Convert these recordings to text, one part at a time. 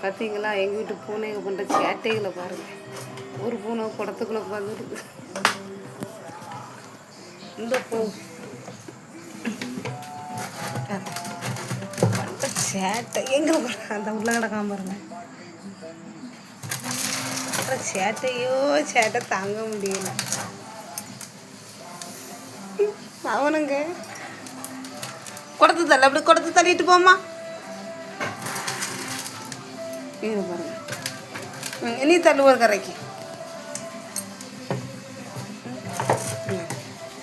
பார்த்தீங்களா எங்கள் வீட்டு பூனைங்க பண்ணுற சேட்டைகளை பாருங்கள். ஒரு பூனை குடத்துக்குள்ளே உட்காந்துருக்கு. இந்த பூ பண்ணுற சேட்டை எங்கே அந்த உள்ள கிடக்காம பாருங்க. சேட்டையோ சேட்டை தாங்க முடியல. அவனுங்க குடத்து தள்ள அப்படி குடத்து தள்ளிட்டு போமா பாருங்க. இனி தள்ளுவார் கரைக்கு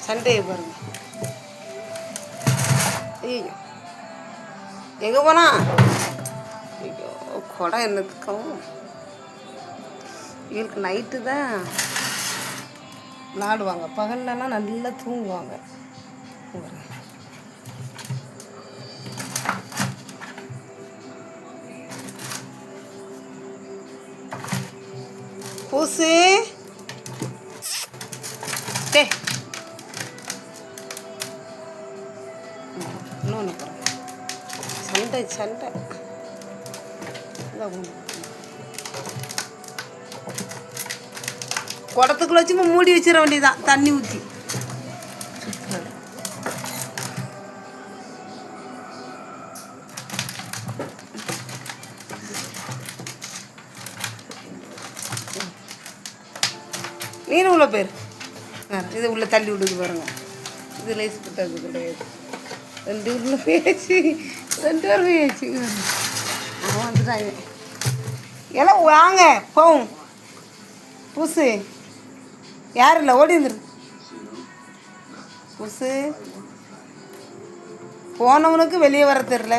சண்டையை பாருங்க. ஐயோ எங்கே போனா? ஐயோ குடம் என்னத்துக்கும் இவங்களுக்கு நைட்டு தான் விளாடுவாங்க, பகல்லலாம் நல்லா தூங்குவாங்க. பூசு டே இன்னொன்று சண்டை சண்டை குடத்துக்குள்ள வச்சு மூடி வச்சிட வேண்டியதான் தண்ணி ஊற்றி. நீர் உள்ள பேர் இது உள்ளே தள்ளி விடுது பாருங்க. இது லேஸ் கிட்டது கிடையாது. ரெண்டு உள்ள பேச்சு 2 பேர் பேச்சு. அவன் வந்துட்டாங்க எல்லாம் வாங்க போவும். புதுசு யாரும் இல்லை ஓடி வந்துரு. புதுசு போனவனுக்கு வெளியே வர தெரில.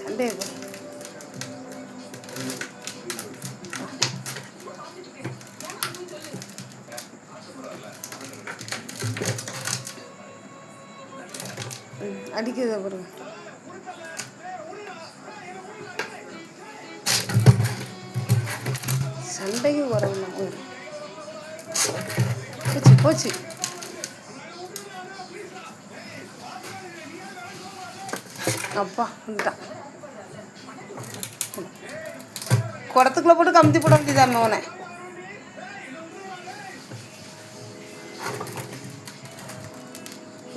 சண்டே அடிக்கிறத பாருங்க. சண்டைக்கு வரணும் போச்சு போச்சு. அப்பா வந்துட்டான். குடத்துக்குள்ள போட்டு கமுத்தி போட வேண்டியதான் அவனை.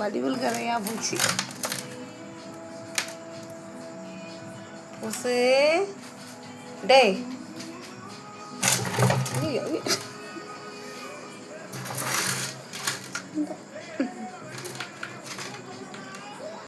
வடிவில் கதையா போச்சு. புசு டே